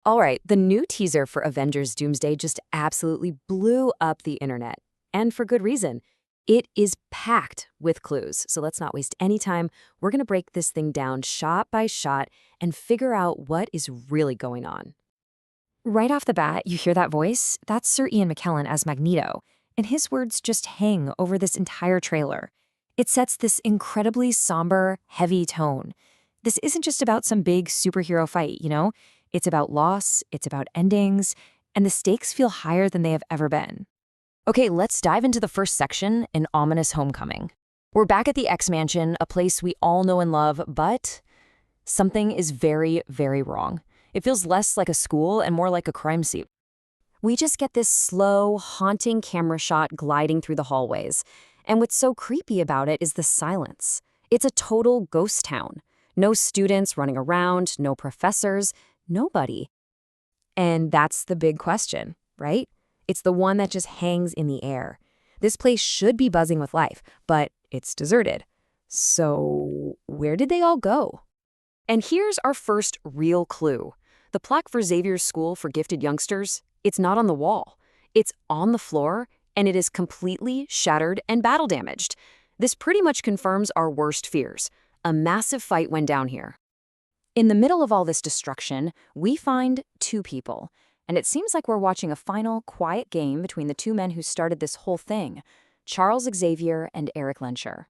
All right, the new teaser for Avengers Doomsday just absolutely blew up the internet. And for good reason. It is packed with clues. So let's not waste any time. We're going to break this thing down shot by shot and figure out what is really going on. Right off the bat, you hear that voice? That's Sir Ian McKellen as Magneto, and his words just hang over this entire trailer. It sets this incredibly somber, heavy tone. This isn't just about some big superhero fight. It's about loss, it's about endings, and the stakes feel higher than they have ever been. Okay, let's dive into the first section, an ominous homecoming. We're back at the X-Mansion, a place we all know and love, but something is very, very wrong. It feels less like a school and more like a crime scene. We just get this slow, haunting camera shot gliding through the hallways. And what's so creepy about it is the silence. It's a total ghost town. No students running around, no professors, nobody. And that's the big question, right? It's the one that just hangs in the air. This place should be buzzing with life, but it's deserted. So where did they all go? And here's our first real clue. The plaque for Xavier's School for Gifted Youngsters, it's not on the wall. It's on the floor, and it is completely shattered and battle damaged. This pretty much confirms our worst fears. A massive fight went down here. In the middle of all this destruction, we find two people. And it seems like we're watching a final, quiet game between the two men who started this whole thing, Charles Xavier and Eric Lensher.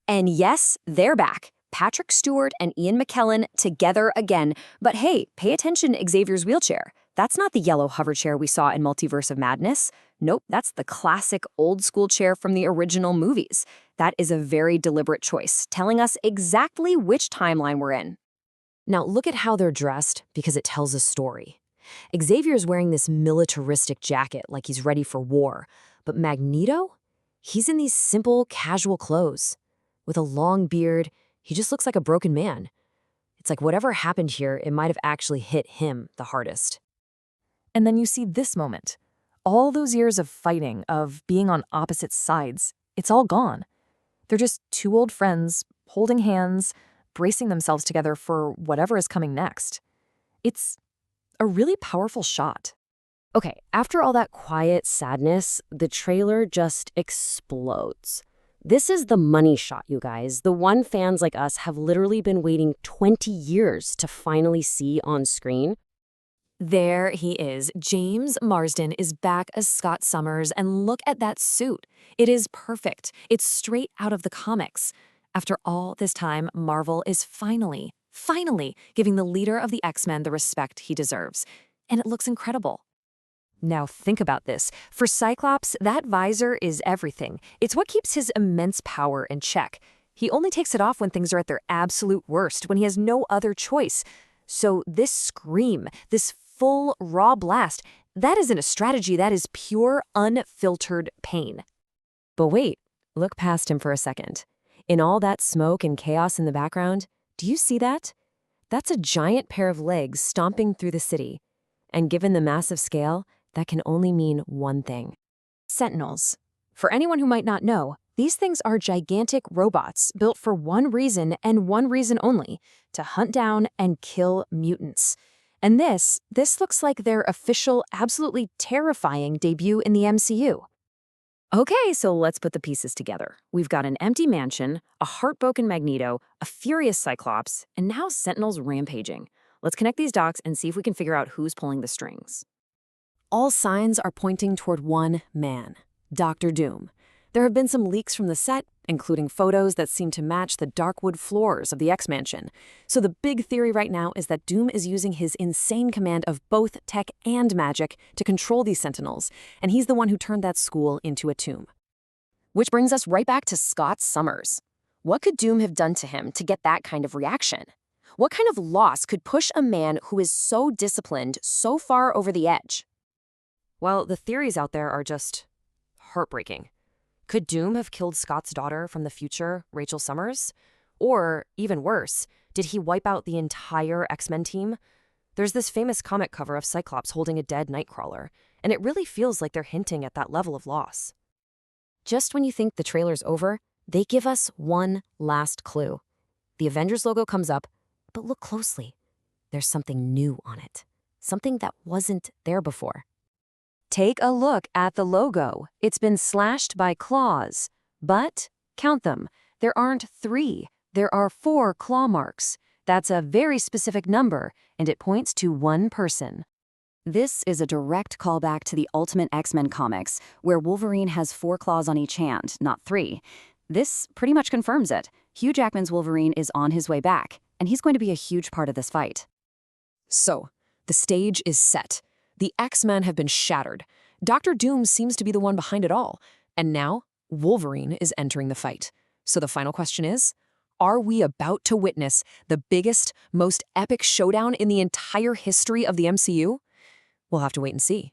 And yes, they're back. Patrick Stewart and Ian McKellen together again. But hey, pay attention to Xavier's wheelchair. That's not the yellow hover chair we saw in Multiverse of Madness. Nope, that's the classic old-school chair from the original movies. That is a very deliberate choice, telling us exactly which timeline we're in. Now look at how they're dressed, because it tells a story. Xavier's wearing this militaristic jacket like he's ready for war. But Magneto? He's in these simple, casual clothes. With a long beard, he just looks like a broken man. It's like whatever happened here, it might have actually hit him the hardest. And then you see this moment. All those years of fighting, of being on opposite sides, it's all gone. They're just two old friends, holding hands, bracing themselves together for whatever is coming next. It's a really powerful shot. Okay, after all that quiet sadness, the trailer just explodes. This is the money shot, you guys. The one fans like us have literally been waiting 20 years to finally see on screen. There he is. James Marsden is back as Scott Summers, and look at that suit. It is perfect. It's straight out of the comics. After all this time, Marvel is finally giving the leader of the X-Men the respect he deserves. And it looks incredible. Now think about this. For Cyclops, that visor is everything. It's what keeps his immense power in check. He only takes it off when things are at their absolute worst, when he has no other choice. So this scream, this full, raw blast, that isn't a strategy, that is pure, unfiltered pain. But wait, look past him for a second. In all that smoke and chaos in the background, do you see that? That's a giant pair of legs stomping through the city. And given the massive scale, that can only mean one thing. Sentinels. For anyone who might not know, these things are gigantic robots built for one reason and one reason only, to hunt down and kill mutants. And this looks like their official, absolutely terrifying debut in the MCU. Okay, so let's put the pieces together. We've got an empty mansion, a heartbroken Magneto, a furious Cyclops, and now Sentinels rampaging. Let's connect these dots and see if we can figure out who's pulling the strings. All signs are pointing toward one man, Dr. Doom. There have been some leaks from the set, including photos that seem to match the dark wood floors of the X-Mansion. So the big theory right now is that Doom is using his insane command of both tech and magic to control these Sentinels, and he's the one who turned that school into a tomb. Which brings us right back to Scott Summers. What could Doom have done to him to get that kind of reaction? What kind of loss could push a man who is so disciplined so far over the edge? Well, the theories out there are just heartbreaking. Could Doom have killed Scott's daughter from the future, Rachel Summers? Or, even worse, did he wipe out the entire X-Men team? There's this famous comic cover of Cyclops holding a dead Nightcrawler, and it really feels like they're hinting at that level of loss. Just when you think the trailer's over, they give us one last clue. The Avengers logo comes up, but look closely. There's something new on it. something that wasn't there before. Take a look at the logo. It's been slashed by claws. But, count them, there aren't 3, there are 4 claw marks. That's a very specific number, and it points to one person. This is a direct callback to the Ultimate X-Men comics, where Wolverine has 4 claws on each hand, not 3. This pretty much confirms it. Hugh Jackman's Wolverine is on his way back, and he's going to be a huge part of this fight. So, the stage is set. The X-Men have been shattered. Dr. Doom seems to be the one behind it all. And now, Wolverine is entering the fight. So the final question is, are we about to witness the biggest, most epic showdown in the entire history of the MCU? We'll have to wait and see.